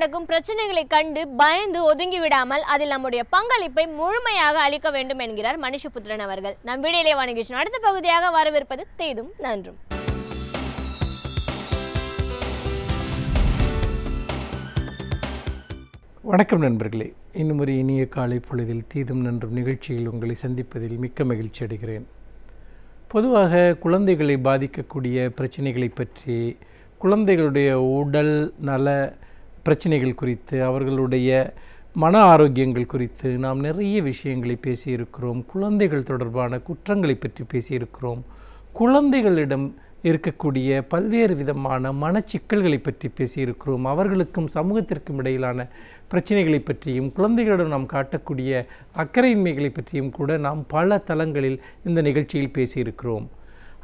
நடக்கும் பிரச்சனைகளை கண்டு பயந்து ஒதுங்கி விடாமல் அதில் நம்முடைய பங்களிப்பை முழுமையாக அளிக்க வேண்டும் என்கிறார் மனுஷபுத்திரன் அவர்கள். நம் வீடியோலே வணங்கிச்சு அடுத்த பகுதியாக வரவிருப்பது தீதும் நன்றும். வணக்கம் நண்பர்களே, இன்னும் ஒரு இனிய காலை பொழுதில் தீதும் நன்றும் நிகழ்ச்சியில் உங்களை சந்திப்பதில் மிக்க மகிழ்ச்சி அடைகிறேன். பொதுவாக குழந்தைகளை பாதிக்கக்கூடிய பிரச்சனைகளை பற்றி, குழந்தைகளுடைய உடல் நல பிரச்சனைகள் குறித்து, அவர்களுடைய மன ஆரோக்கியங்கள் குறித்து நாம் நிறைய விஷயங்களை பேசியிருக்கிறோம். குழந்தைகள் தொடர்பான குற்றங்களை பற்றி பேசியிருக்கிறோம். குழந்தைகளிடம் இருக்கக்கூடிய பல்வேறு விதமான மனச்சிக்கல்களை பற்றி பேசியிருக்கிறோம். அவர்களுக்கும் சமூகத்திற்கும் இடையிலான பிரச்சனைகளை பற்றியும் குழந்தைகளிடம் நாம் காட்டக்கூடிய அக்கறையின்மைகளை பற்றியும் கூட நாம் பல தளங்களில் இந்த நிகழ்ச்சியில் பேசியிருக்கிறோம்.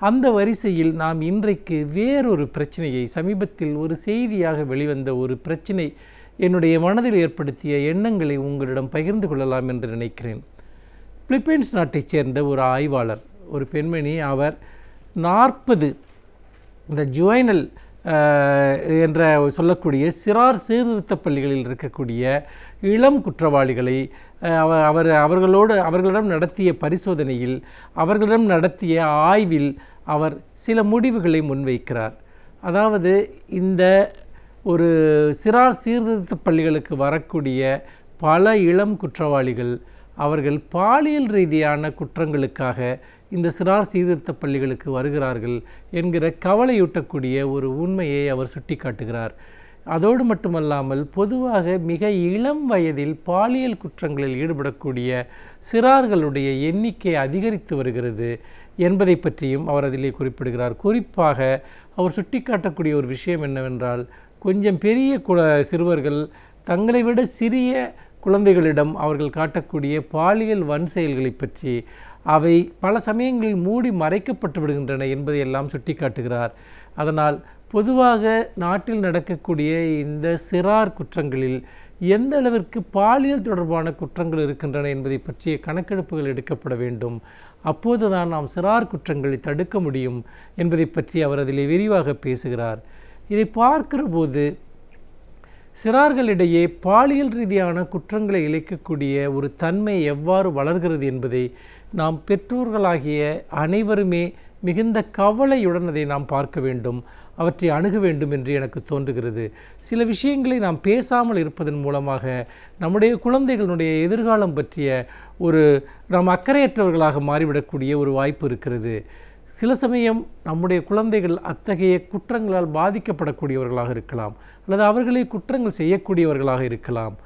அந்த வரிசையில் நாம் இன்றைக்கு வேறொரு பிரச்சனையை, சமீபத்தில் ஒரு செய்தியாக வெளிவந்த ஒரு பிரச்சனை என்னுடைய மனதில் ஏற்படுத்திய எண்ணங்களை உங்களிடம் பகிர்ந்து கொள்ளலாம் என்று நினைக்கிறேன். பிலிப்பைன்ஸ் நாட்டைச் சேர்ந்த ஒரு ஆய்வாளர், ஒரு பெண்மணி, அவர் 40 இந்த ஜுவைனல் என்ற சொல்லக்கூடிய சிறார் சீர்திருத்த பள்ளிகளில் இருக்கக்கூடிய இளம் குற்றவாளிகளை அவர்களிடம் நடத்திய பரிசோதனையில், அவர்களிடம் நடத்திய ஆய்வில் அவர் சில முடிவுகளை முன்வைக்கிறார். அதாவது இந்த ஒரு சிறார் சீர்திருத்த பள்ளிகளுக்கு வரக்கூடிய பல இளம் குற்றவாளிகள் அவர்கள் பாலியல் ரீதியான குற்றங்களுக்காக இந்த சிறார் சீர்திருத்த பள்ளிகளுக்கு வருகிறார்கள் என்கிற கவலையூட்டக்கூடிய ஒரு உண்மையை அவர் சுட்டிக்காட்டுகிறார். அதோடு மட்டுமல்லாமல் பொதுவாக மிக இளம் வயதில் பாலியல் குற்றங்களில் ஈடுபடக்கூடிய சிறார்களுடைய எண்ணிக்கை அதிகரித்து வருகிறது என்பதை பற்றியும் அவர் அதிலே குறிப்பிடுகிறார். குறிப்பாக அவர் சுட்டிக்காட்டக்கூடிய ஒரு விஷயம் என்னவென்றால், கொஞ்சம் பெரிய சிறுவர்கள் தங்களை விட சிறிய குழந்தைகளிடம் அவர்கள் காட்டக்கூடிய பாலியல் வன் செயல்களை பற்றி அவை பல சமயங்களில் மூடி மறைக்கப்பட்டு விடுகின்றன என்பதையெல்லாம் சுட்டிக்காட்டுகிறார். அதனால் பொதுவாக நாட்டில் நடக்கக்கூடிய இந்த சிறார் குற்றங்களில் எந்த அளவிற்கு பாலியல் தொடர்பான குற்றங்கள் இருக்கின்றன என்பதை பற்றிய கணக்கெடுப்புகள் எடுக்கப்பட வேண்டும். அப்போதுதான் நாம் சிறார் குற்றங்களை தடுக்க முடியும் என்பதை பற்றி அவர் அதிலே விரிவாக பேசுகிறார். இதை பார்க்கிற போது சிறார்களிடையே பாலியல் ரீதியான குற்றங்களை இழைக்கக்கூடிய ஒரு தன்மை எவ்வாறு வளர்கிறது என்பதை நாம் பெற்றோர்களாகிய அனைவருமே மிகுந்த கவலையுடன் அதை நாம் பார்க்க வேண்டும், அவற்றை அணுக வேண்டும் என்று எனக்கு தோன்றுகிறது. சில விஷயங்களை நாம் பேசாமல் இருப்பதன் மூலமாக நம்முடைய குழந்தைகளுடைய எதிர்காலம் பற்றிய நாம் அக்கறையற்றவர்களாக மாறிவிடக்கூடிய ஒரு வாய்ப்பு இருக்கிறது. சில சமயம் நம்முடைய குழந்தைகள் அத்தகைய குற்றங்களால் பாதிக்கப்படக்கூடியவர்களாக இருக்கலாம், அல்லது அவர்களே குற்றங்கள் செய்யக்கூடியவர்களாக இருக்கலாம்.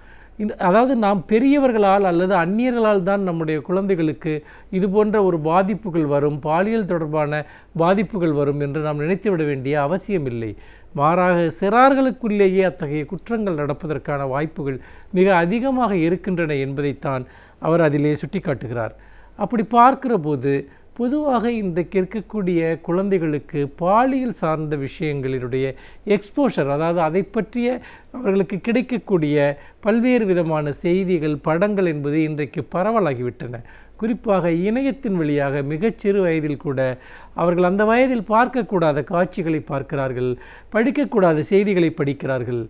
அதாவது நாம் பெரியவர்களால் அல்லது அந்நியர்களால் தான் நம்முடைய குழந்தைகளுக்கு இது போன்ற ஒரு பாதிப்புகள் வரும், பாலியல் தொடர்பான பாதிப்புகள் வரும் என்று நாம் நினைத்துவிட வேண்டிய அவசியமில்லை. மாறாக சிறார்களுக்குள்ளேயே அத்தகைய குற்றங்கள் நடப்பதற்கான வாய்ப்புகள் மிக அதிகமாக இருக்கின்றன என்பதைத்தான் அவர் அதிலே சுட்டிக்காட்டுகிறார். அப்படி பார்க்கிற போது பொதுவாக இன்றைக்கு இருக்கக்கூடிய குழந்தைகளுக்கு பாலியல் சார்ந்த விஷயங்களினுடைய எக்ஸ்போஷர், அதாவது அதை பற்றிய அவர்களுக்கு கிடைக்கக்கூடிய பல்வேறு விதமான செய்திகள், படங்கள் என்பது இன்றைக்கு பரவலாகிவிட்டன. குறிப்பாக இணையத்தின் வழியாக மிகச்சிறு வயதில் கூட அவர்கள் அந்த வயதில் பார்க்கக்கூடாத காட்சிகளை பார்க்கிறார்கள், படிக்கக்கூடாத செய்திகளை படிக்கிறார்கள்.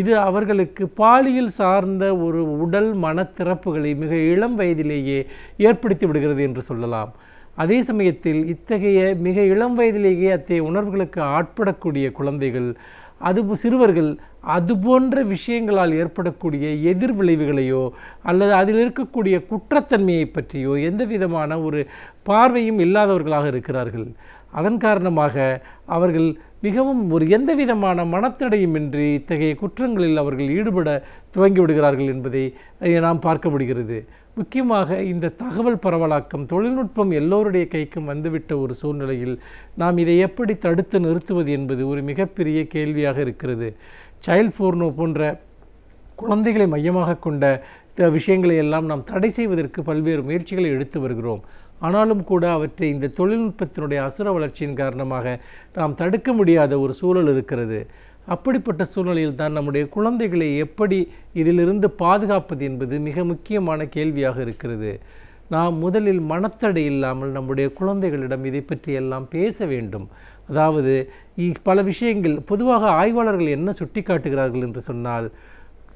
இது அவர்களுக்கு பாலியல் சார்ந்த ஒரு உடல் மனத்திறப்புகளை மிக இளம் வயதிலேயே ஏற்படுத்தி விடுகிறது என்று சொல்லலாம். அதே சமயத்தில் இத்தகைய மிக இளம் வயதிலேயே அத்தகைய உணர்வுகளுக்கு ஆட்படக்கூடிய குழந்தைகள், சிறுவர்கள் அதுபோன்ற விஷயங்களால் ஏற்படக்கூடிய எதிர் விளைவுகளையோ அல்லது அதில் இருக்கக்கூடிய குற்றத்தன்மையை பற்றியோ எந்த விதமான ஒரு பார்வையும் இல்லாதவர்களாக இருக்கிறார்கள். அதன் காரணமாக அவர்கள் மிகவும் எந்த விதமான மனத்தடையுமின்றி இத்தகைய குற்றங்களில் அவர்கள் ஈடுபட துவங்கிவிடுகிறார்கள் என்பதை நாம் பார்க்க முடிகிறது. முக்கியமாக இந்த தகவல் பரவலாக்கம், தொழில்நுட்பம் எல்லோருடைய கைக்கும் வந்துவிட்ட ஒரு சூழ்நிலையில் நாம் இதை எப்படி தடுத்து நிறுத்துவது என்பது ஒரு மிகப்பெரிய கேள்வியாக இருக்கிறது. சைல்ட் போர்னோ போன்ற குழந்தைகளை மையமாக கொண்ட விஷயங்களை எல்லாம் நாம் தடை செய்வதற்கு பல்வேறு முயற்சிகளை எடுத்து வருகிறோம். ஆனாலும் கூட அவற்றை இந்த தொழில்நுட்பத்தினுடைய அசுர வளர்ச்சியின் காரணமாக நாம் தடுக்க முடியாத ஒரு சூழல் இருக்கிறது. அப்படிப்பட்ட சூழ்நிலையில் தான் நம்முடைய குழந்தைகளை எப்படி இதிலிருந்து பாதுகாப்பது என்பது மிக முக்கியமான கேள்வியாக இருக்கிறது. நாம் முதலில் மனத்தடை இல்லாமல் நம்முடைய குழந்தைகளிடம் இதை பற்றியெல்லாம் பேச வேண்டும். அதாவது பல விஷயங்கள் பொதுவாக ஆய்வாளர்கள் என்ன சுட்டி காட்டுகிறார்கள் என்று சொன்னால்,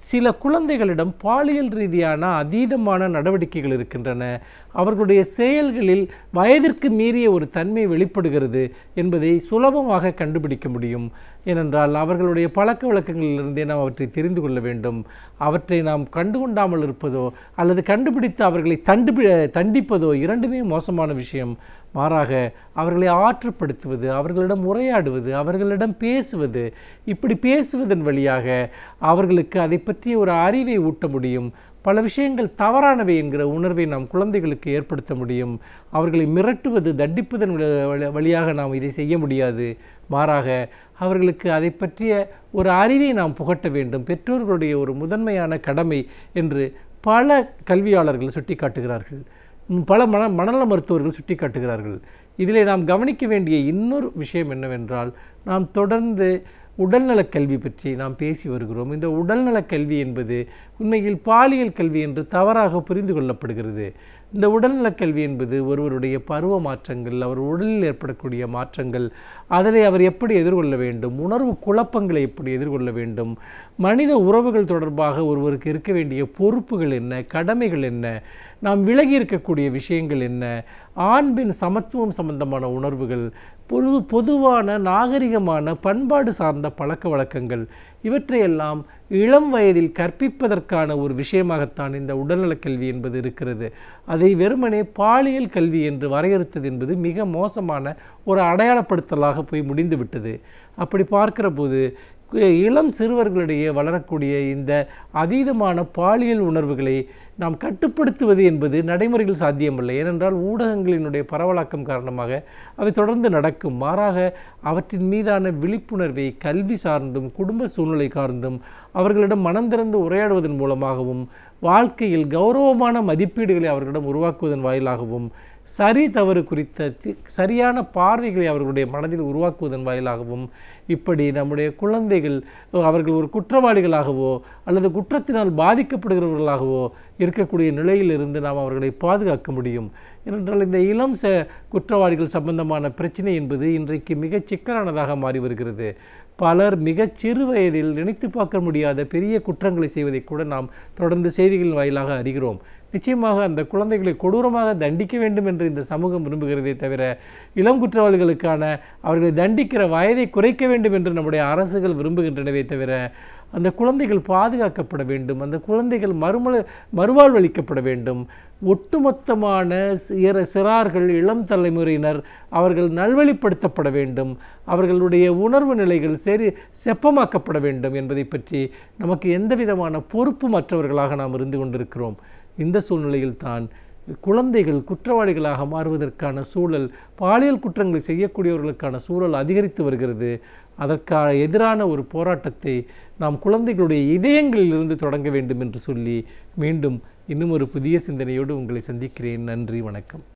சில குழந்தைகளிடம் பாலியல் ரீதியான அதீதமான நடவடிக்கைகள் இருக்கின்றன. அவர்களுடைய செயல்களில் வயதிற்கு மீறிய ஒரு தன்மை வெளிப்படுகிறது என்பதை சுலபமாக கண்டுபிடிக்க முடியும். ஏனென்றால் அவர்களுடைய பழக்க வழக்கங்களிலிருந்தே நாம் அவற்றை தெரிந்து கொள்ள வேண்டும். அவற்றை நாம் கண்டுகொண்டாமல் இருப்பதோ அல்லது கண்டுபிடித்து அவர்களை தண்டிப்பதோ இரண்டுமே மோசமான விஷயம். மாறாக அவர்களை ஆற்றுப்படுத்துவது, அவர்களிடம் உரையாடுவது, அவர்களிடம் பேசுவது, இப்படி பேசுவதன் வழியாக அவர்களுக்கு அதை பற்றிய ஒரு அறிவை ஊட்ட முடியும். பல விஷயங்கள் தவறானவை என்கிற உணர்வை நாம் குழந்தைகளுக்கு ஏற்படுத்த முடியும். அவர்களை மிரட்டுவது, தண்டிப்பதன் வழியாக நாம் இதை செய்ய முடியாது. மாறாக அவர்களுக்கு அதை பற்றிய ஒரு அறிவை நாம் புகட்ட வேண்டும். பெற்றோர்களுடைய ஒரு முதன்மையான கடமை என்று பல கல்வியாளர்கள் சுட்டிக்காட்டுகிறார்கள். பல மனநல மருத்துவர்கள் சுட்டிக்காட்டுகிறார்கள். இதிலே நாம் கவனிக்க வேண்டிய இன்னொரு விஷயம் என்னவென்றால், நாம் தொடர்ந்து உடல்நலக் கல்வி பற்றி நாம் பேசி வருகிறோம். இந்த உடல்நலக் கல்வி என்பது உண்மையில் பாலியல் கல்வி என்று தவறாக புரிந்து கொள்ளப்படுகிறது. இந்த உடல்நலக் கல்வி என்பது ஒருவருடைய பருவ மாற்றங்கள், அவர் உடலில் ஏற்படக்கூடிய மாற்றங்கள், அதனை அவர் எப்படி எதிர்கொள்ள வேண்டும், உணர்வு குழப்பங்களை எப்படி எதிர்கொள்ள வேண்டும், மனித உறவுகள் தொடர்பாக ஒருவருக்கு இருக்க வேண்டிய பொறுப்புகள் என்ன, கடமைகள் என்ன, நாம் விலகி இருக்கக்கூடிய விஷயங்கள் என்ன, ஆண் பெண் சமத்துவம் சம்பந்தமான உணர்வுகள், பொதுவான நாகரிகமான பண்பாடு சார்ந்த பழக்க வழக்கங்கள், இவற்றையெல்லாம் இளம் வயதில் கற்பிப்பதற்கான ஒரு விஷயமாகத்தான் இந்த உடல்நலக் கல்வி என்பது இருக்கிறது. அதை வெறுமனே பாலியல் கல்வி என்று வரையறுத்தது என்பது மிக மோசமான ஒரு அடையாளப்படுத்தலாக போய் முடிந்துவிட்டது. அப்படி பார்க்கிற போது இளம் சிறுவர்களிடையே வளரக்கூடிய இந்த அதீதமான பாலியல் உணர்வுகளை நாம் கட்டுப்படுத்துவது என்பது நடைமுறையில் சாத்தியமில்லை. ஏனென்றால் ஊடகங்களினுடைய பரவலாக்கம் காரணமாக அவை தொடர்ந்து நடக்கும். மாறாக அவற்றின் மீதான விழிப்புணர்வை கல்வி சார்ந்தும் குடும்ப சூழ்நிலை சார்ந்தும் அவர்களிடம் மனம் திறந்து உரையாடுவதன் மூலமாகவும் வாழ்க்கையில் கௌரவமான மதிப்பீடுகளை அவர்களிடம் உருவாக்குவதன் வாயிலாகவும் சரி தவறு குறித்த சரியான பார்வைகளை அவர்களுடைய மனதில் உருவாக்குவதன் வாயிலாகவும் இப்படி நம்முடைய குழந்தைகள் அவர்கள் ஒரு குற்றவாளிகளாகவோ அல்லது குற்றத்தினால் பாதிக்கப்படுகிறவர்களாகவோ இருக்கக்கூடிய நிலையிலிருந்து நாம் அவர்களை பாதுகாக்க முடியும். ஏனென்றால் இந்த இளம் குற்றவாளிகள் சம்பந்தமான பிரச்சனை என்பது இன்றைக்கு மிகச் சிக்கலானதாக மாறி வருகிறது. பலர் மிகச் சிறு வயதில் நினைத்து பார்க்க முடியாத பெரிய குற்றங்களை செய்வதை கூட நாம் தொடர்ந்து செய்திகளின் வாயிலாக அறிகிறோம். நிச்சயமாக அந்த குழந்தைகளை கொடூரமாக தண்டிக்க வேண்டும் என்று இந்த சமூகம் விரும்புகிறதே தவிர இளம் குற்றவாளிகளுக்கான அவர்களை தண்டிக்கிற வயதை குறைக்க வேண்டும் என்று நம்முடைய அரசுகள் விரும்புகின்றனவே தவிர அந்த குழந்தைகள் பாதுகாக்கப்பட வேண்டும், அந்த குழந்தைகள் மறுவாழ்வளிக்கப்பட வேண்டும். ஒட்டுமொத்தமான சிறார்கள், இளம் தலைமுறையினர் அவர்கள் நல்வழிப்படுத்தப்பட வேண்டும், அவர்களுடைய உணர்வு நிலைகள் செப்பமாக்கப்பட வேண்டும் என்பதை பற்றி நமக்கு எந்த விதமான பொறுப்பு மற்றவர்களாக நாம் இருந்து கொண்டிருக்கிறோம். இந்த சூழ்நிலையில் தான் குழந்தைகள் குற்றவாளிகளாக மாறுவதற்கான சூழல், பாலியல் குற்றங்களை செய்யக்கூடியவர்களுக்கான சூழல் அதிகரித்து வருகிறது. அதற்கான எதிரான ஒரு போராட்டத்தை நாம் குழந்தைகளுடைய இதயங்களிலிருந்து தொடங்க வேண்டும் என்று சொல்லி மீண்டும் இன்னும் ஒரு புதிய சிந்தனையோடு உங்களை சந்திக்கிறேன். நன்றி, வணக்கம்.